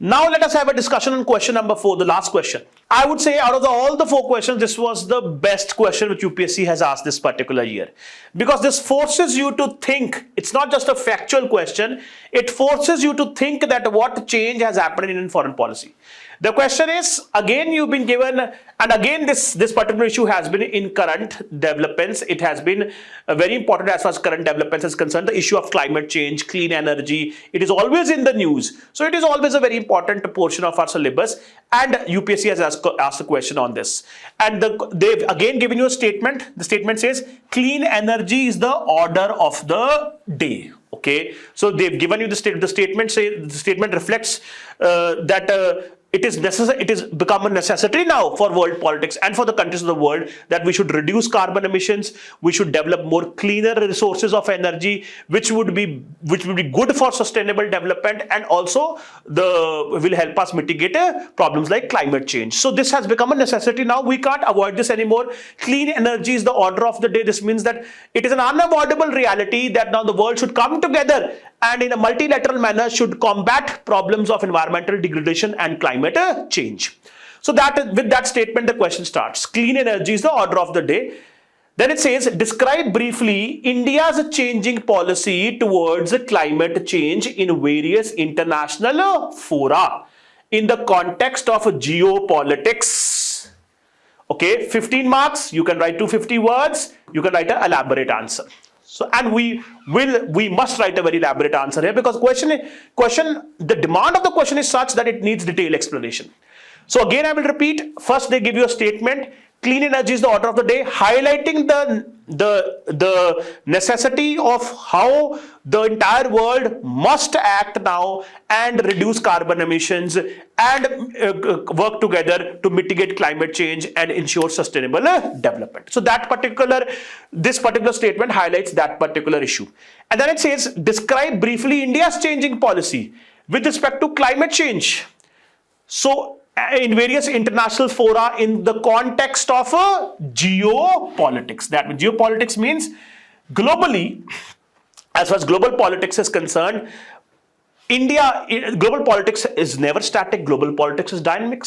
Now let us have a discussion on question number 4, the last question. I would say out of all the 4 questions, this was the best question which UPSC has asked this particular year, because this forces you to think. It's not just a factual question, it forces you to think that what change has happened in Indian foreign policy. The question is, again you've been given, and again this particular issue has been in current developments. It has been very important as far as current developments is concerned. The issue of climate change, clean energy, it is always in the news. So it is always a very important portion of our syllabus, and UPSC has asked a question on this. And they've again given you a statement. The statement says, clean energy is the order of the day. Okay, so they've given you the statement. The statement reflects that it is necessary, it is become a necessity now for world politics and for the countries of the world that we should reduce carbon emissions, we should develop more cleaner resources of energy, which would be good for sustainable development, and also will help us mitigate problems like climate change. So this has become a necessity now. We can't avoid this anymore. Clean energy is the order of the day. This means that it is an unavoidable reality that now the world should come together and in a multilateral manner should combat problems of environmental degradation and climate change. So that with that statement, the question starts. Clean energy is the order of the day. Then it says, describe briefly India's changing policy towards climate change in various international fora in the context of geopolitics. Okay, 15 marks, you can write 250 words, you can write an elaborate answer. So, and we must write a very elaborate answer here, because the demand of the question is such that it needs detailed explanation. So again, I will repeat. First, they give you a statement. Clean energy is the order of the day, highlighting the necessity of how the entire world must act now and reduce carbon emissions and work together to mitigate climate change and ensure sustainable development. So this particular statement highlights that particular issue. And then it says, describe briefly India's changing policy with respect to climate change. So in various international fora in the context of geopolitics. That means geopolitics means globally, as far as global politics is concerned, global politics is never static. Global politics is dynamic.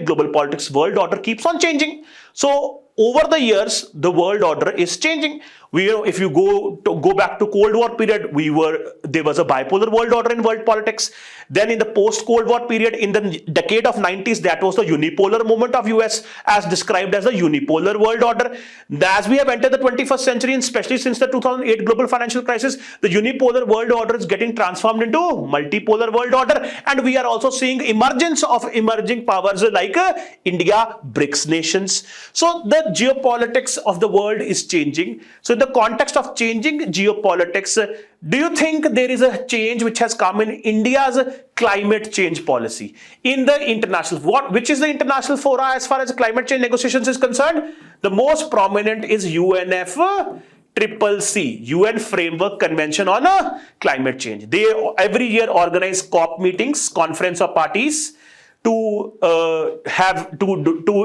Global politics world order keeps on changing. So over the years, the world order is changing. If you go back to Cold War period, there was a bipolar world order in world politics. Then in the post-Cold War period, in the decade of 90s, that was the unipolar movement of US as described as a unipolar world order. As we have entered the 21st century, and especially since the 2008 global financial crisis, the unipolar world order is getting transformed into multipolar world order. And we are also seeing emergence of emerging powers like India, BRICS nations. So the geopolitics of the world is changing. So in the context of changing geopolitics, do you think there is a change which has come in India's climate change policy in the international, which is the international fora as far as climate change negotiations is concerned? The most prominent is UNFCCC, UN Framework Convention on Climate Change. They every year organize COP meetings, Conference of Parties, to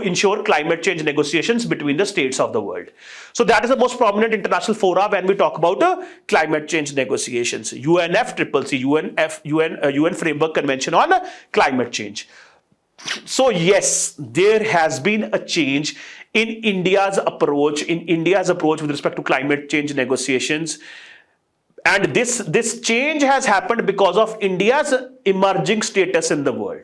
ensure climate change negotiations between the states of the world. So that is the most prominent international fora when we talk about climate change negotiations. UNFCCC, UN Framework Convention on Climate Change. So yes, there has been a change in India's approach with respect to climate change negotiations. And this change has happened because of India's emerging status in the world.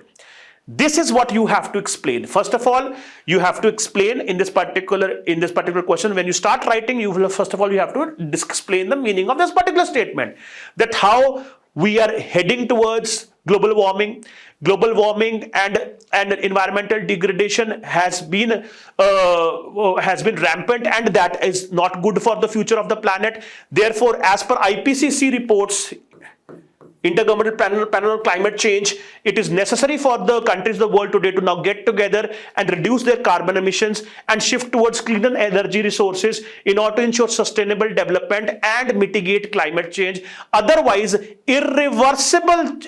This is what you have to explain. First of all, you have to explain in this particular question. When you start writing, you have to explain the meaning of this particular statement. That how we are heading towards global warming and environmental degradation has been rampant, and that is not good for the future of the planet. Therefore, as per IPCC reports, Intergovernmental Panel on Climate Change, it is necessary for the countries of the world today to now get together and reduce their carbon emissions and shift towards cleaner energy resources in order to ensure sustainable development and mitigate climate change. Otherwise, irreversible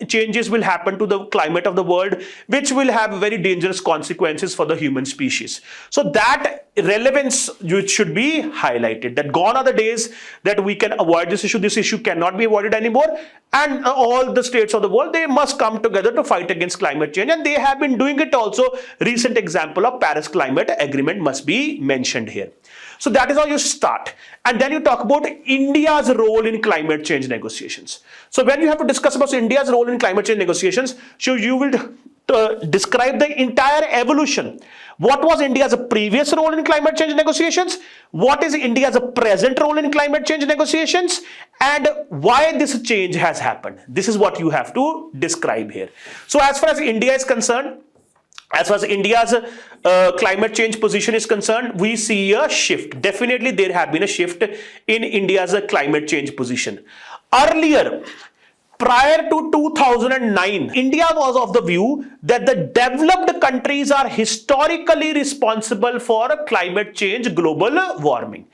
changes will happen to the climate of the world, which will have very dangerous consequences for the human species. So that relevance should be highlighted, that gone are the days that we can avoid this issue. This issue cannot be avoided anymore. And all the states of the world, they must come together to fight against climate change. And they have been doing it also. Recent example of Paris Climate Agreement must be mentioned here. So that is how you start. And then you talk about India's role in climate change negotiations. So when you have to discuss about India's role in climate change negotiations, so you will describe the entire evolution. What was India's previous role in climate change negotiations? What is India's present role in climate change negotiations? And why this change has happened? This is what you have to describe here. So as far as India is concerned, as far as India's climate change position is concerned, we see a shift. Definitely there have been a shift in India's climate change position. Earlier, Prior to 2009, India was of the view that the developed countries are historically responsible for climate change, global warming.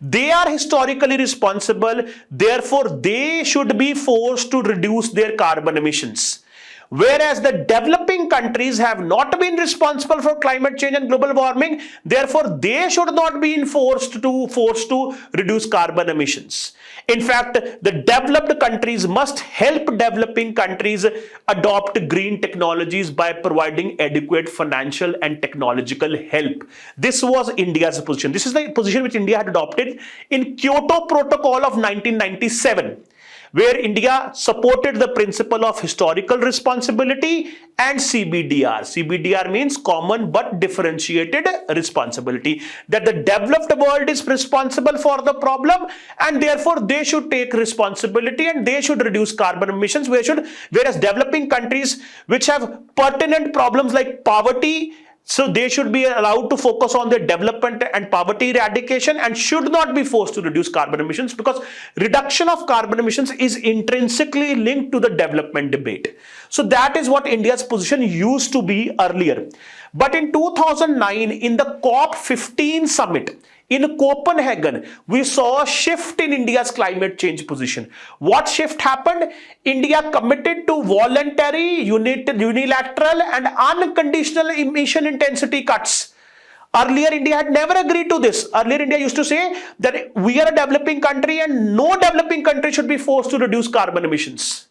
They are historically responsible, therefore they should be forced to reduce their carbon emissions. Whereas the developing countries have not been responsible for climate change and global warming, therefore they should not be forced to reduce carbon emissions. In fact, the developed countries must help developing countries adopt green technologies by providing adequate financial and technological help. This was India's position. This is the position which India had adopted in Kyoto Protocol of 1997. Where India supported the principle of historical responsibility and CBDR. CBDR means common but differentiated responsibility. That the developed world is responsible for the problem and therefore they should take responsibility and they should reduce carbon emissions. Whereas developing countries which have pertinent problems like poverty, so they should be allowed to focus on their development and poverty eradication and should not be forced to reduce carbon emissions, because reduction of carbon emissions is intrinsically linked to the development debate. So that is what India's position used to be earlier. But in 2009, in the COP15 summit, in Copenhagen, we saw a shift in India's climate change position. What shift happened? India committed to voluntary, unilateral and unconditional emission intensity cuts. Earlier, India had never agreed to this. Earlier, India used to say that we are a developing country and no developing country should be forced to reduce carbon emissions,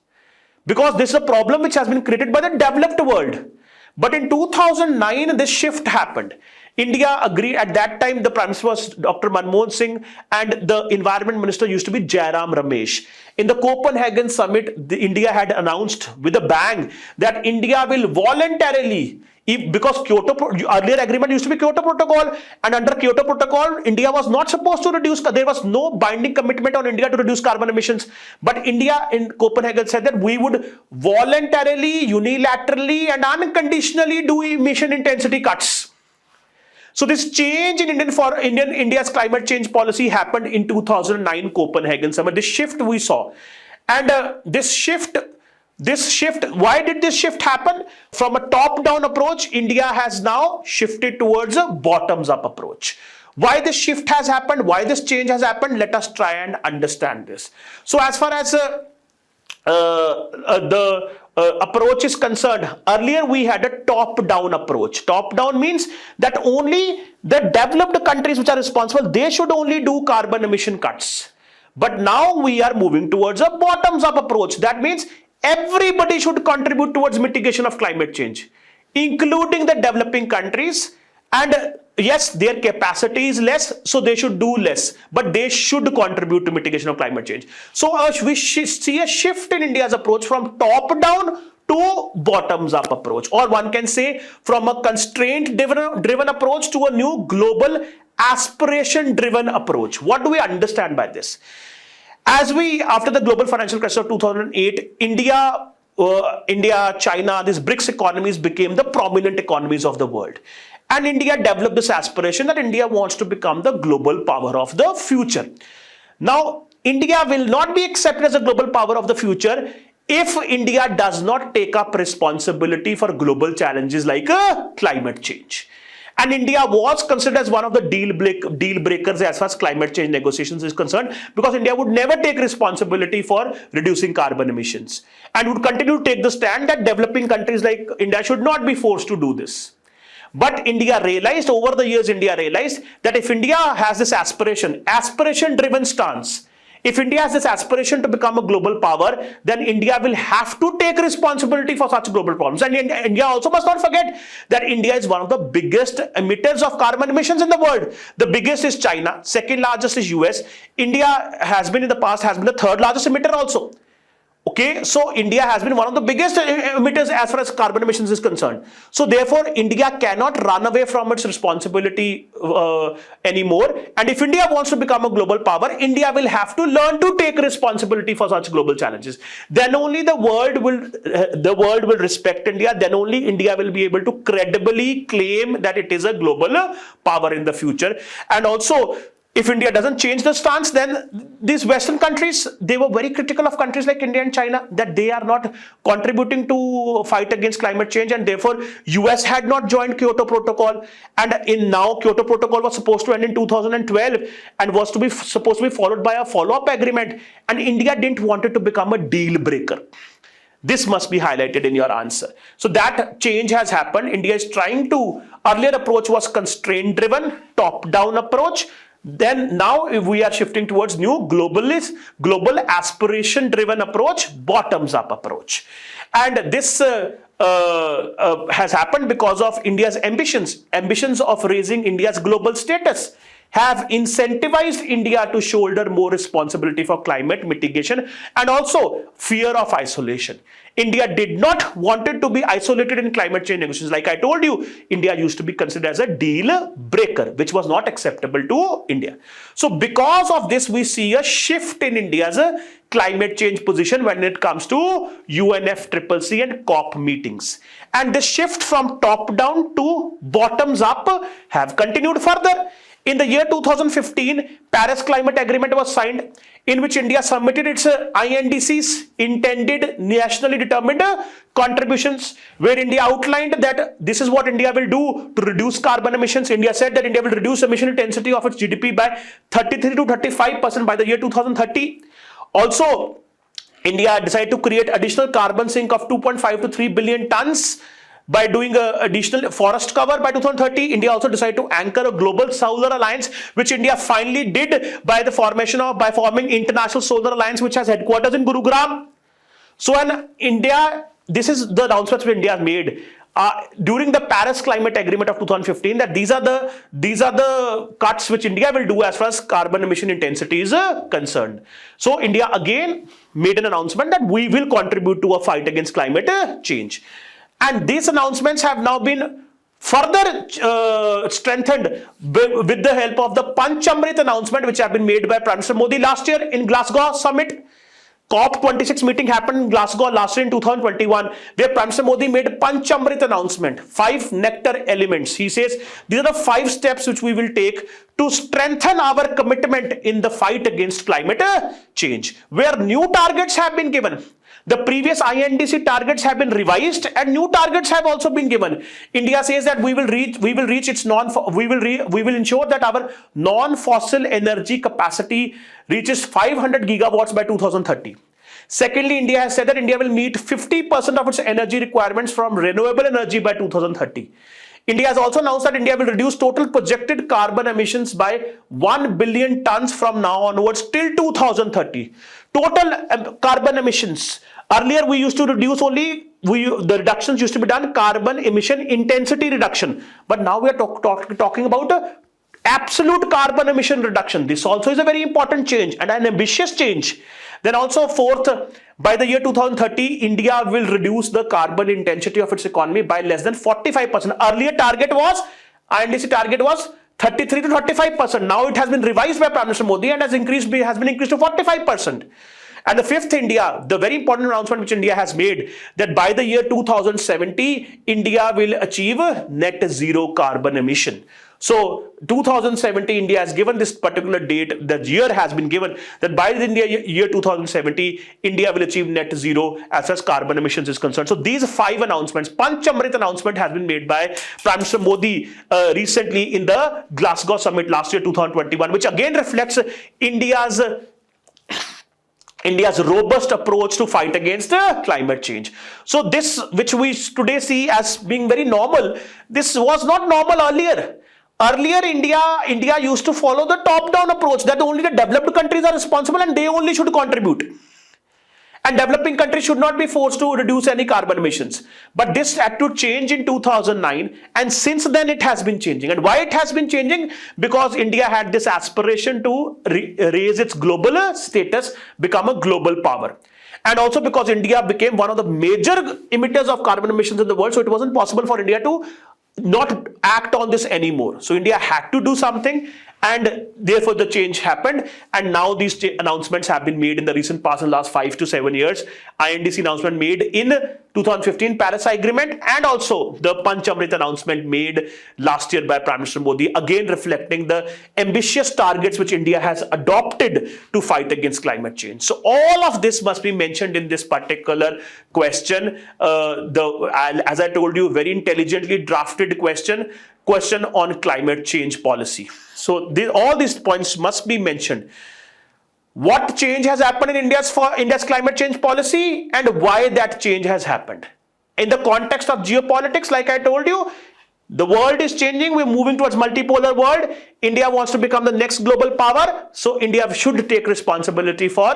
because this is a problem which has been created by the developed world. But in 2009, this shift happened. India agreed. At that time, the Prime Minister was Dr. Manmohan Singh and the Environment Minister used to be Jairam Ramesh. In the Copenhagen summit, India had announced with a bang that India will voluntarily, because earlier agreement used to be Kyoto Protocol, and under Kyoto Protocol, India was not supposed to reduce, there was no binding commitment on India to reduce carbon emissions. But India in Copenhagen said that we would voluntarily, unilaterally and unconditionally do emission intensity cuts. So this change in India's climate change policy happened in 2009 Copenhagen summit. This shift we saw, and this shift, why did this shift happen? From a top-down approach, India has now shifted towards a bottoms-up approach. Why this shift has happened? Why this change has happened? Let us try and understand this. So as far as the approach is concerned, earlier we had a top-down approach. Top-down means that only the developed countries which are responsible, they should only do carbon emission cuts. But now we are moving towards a bottoms-up approach. That means everybody should contribute towards mitigation of climate change, including the developing countries. And yes, their capacity is less, so they should do less, but they should contribute to mitigation of climate change. So we see a shift in India's approach from top-down to bottoms-up approach, or one can say from a constraint-driven approach to a new global aspiration-driven approach. What do we understand by this? After the global financial crisis of 2008, India, China, these BRICS economies became the prominent economies of the world. And India developed this aspiration that India wants to become the global power of the future. Now, India will not be accepted as a global power of the future if India does not take up responsibility for global challenges like climate change. And India was considered as one of the deal breakers as far as climate change negotiations is concerned, because India would never take responsibility for reducing carbon emissions and would continue to take the stand that developing countries like India should not be forced to do this. But India realized, over the years, that if India has this aspiration-driven stance, if India has this aspiration to become a global power, then India will have to take responsibility for such global problems. And India also must not forget that India is one of the biggest emitters of carbon emissions in the world. The biggest is China, second largest is US. India has been in the past, has been the third largest emitter also. Okay, so India has been one of the biggest emitters as far as carbon emissions is concerned. So therefore, India cannot run away from its responsibility anymore. And if India wants to become a global power, India will have to learn to take responsibility for such global challenges. Then only the world will respect India. Then only India will be able to credibly claim that it is a global power in the future. And also, if India doesn't change the stance, then these Western countries, they were very critical of countries like India and China, that they are not contributing to fight against climate change, and therefore US had not joined Kyoto Protocol. And in now Kyoto Protocol was supposed to end in 2012 and was supposed to be followed by a follow-up agreement, and India didn't want it to become a deal breaker. This must be highlighted in your answer. So that change has happened. India is trying to, earlier approach was constraint driven, top-down approach. Then now we are shifting towards new global aspiration driven approach, bottoms up approach. And this has happened because of India's ambitions of raising India's global status have incentivized India to shoulder more responsibility for climate mitigation and also fear of isolation. India did not want it to be isolated in climate change negotiations. Like I told you, India used to be considered as a deal breaker, which was not acceptable to India. So because of this, we see a shift in India's climate change position when it comes to UNFCCC and COP meetings. And the shift from top down to bottoms up have continued further. In the year 2015, Paris Climate Agreement was signed, in which India submitted its INDC's intended nationally determined contributions, where India outlined that this is what India will do to reduce carbon emissions. India said that India will reduce emission intensity of its GDP by 33 to 35% by the year 2030. Also, India decided to create additional carbon sink of 2.5 to 3 billion tons by doing additional forest cover by 2030. India also decided to anchor a global solar alliance, which India finally did by forming International Solar Alliance, which has headquarters in Gurugram. So in India, this is the announcements which India made during the Paris Climate Agreement of 2015, that these are the cuts which India will do as far as carbon emission intensity is concerned. So India again made an announcement that we will contribute to a fight against climate change. And these announcements have now been further strengthened with the help of the Panchamrit announcement, which have been made by Prime Minister Modi last year in Glasgow summit. COP26 meeting happened in Glasgow last year in 2021, where Prime Minister Modi made a Panchamrit announcement, 5 nectar elements. He says these are the 5 steps which we will take to strengthen our commitment in the fight against climate change, where new targets have been given. The previous INDC targets have been revised and new targets have also been given. India says that we will ensure that our non-fossil energy capacity reaches 500 gigawatts by 2030. Secondly, India has said that India will meet 50% of its energy requirements from renewable energy by 2030. India has also announced that India will reduce total projected carbon emissions by 1 billion tons from now onwards till 2030. Total carbon emissions. Earlier, we used to reduce the reductions used to be done carbon emission intensity reduction. But now we are talking about absolute carbon emission reduction. This also is a very important change and an ambitious change. Then also fourth, by the year 2030, India will reduce the carbon intensity of its economy by less than 45%. Earlier INDC target was 33 to 35%. Now it has been revised by Prime Minister Modi and has been increased to 45%. And the fifth, the very important announcement which India has made, that by the year 2070, India will achieve net zero carbon emission. So 2070, India has given this particular date, the year has been given, that by the year 2070, India will achieve net zero as far as carbon emissions is concerned. So these 5 announcements, Panchamrit announcement has been made by Prime Minister Modi recently in the Glasgow summit last year 2021, which again reflects India's robust approach to fight against climate change. So this, which we today see as being very normal, this was not normal earlier. Earlier, India used to follow the top-down approach that only the developed countries are responsible and they only should contribute. And developing countries should not be forced to reduce any carbon emissions. But this had to change in 2009, and since then it has been changing. And why it has been changing? Because India had this aspiration to raise its global status, become a global power. And also because India became one of the major emitters of carbon emissions in the world, so it wasn't possible for India to not act on this anymore. So India had to do something, and therefore the change happened, and now these announcements have been made in the recent past, in the last 5 to 7 years. INDC announcement made in 2015 Paris Agreement, and also the Panchamrit announcement made last year by Prime Minister Modi, again reflecting the ambitious targets which India has adopted to fight against climate change. So all of this must be mentioned in this particular question. As I told you, very intelligently drafted question on climate change policy. So all these points must be mentioned. What change has happened in India's climate change policy, and why that change has happened. In the context of geopolitics, like I told you, the world is changing. We're moving towards multipolar world. India wants to become the next global power. So India should take responsibility for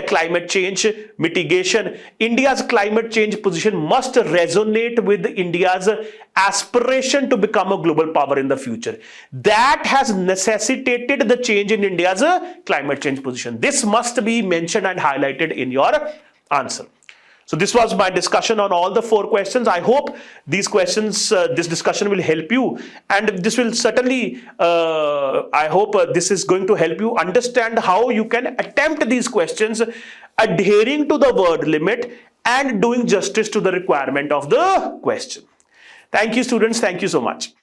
climate change mitigation. India's climate change position must resonate with India's aspiration to become a global power in the future. That has necessitated the change in India's climate change position. This must be mentioned and highlighted in your answer. So this was my discussion on all the 4 questions. I hope these questions, this discussion will help you, and this will certainly, I hope this is going to help you understand how you can attempt these questions adhering to the word limit and doing justice to the requirement of the question. Thank you, students. Thank you so much.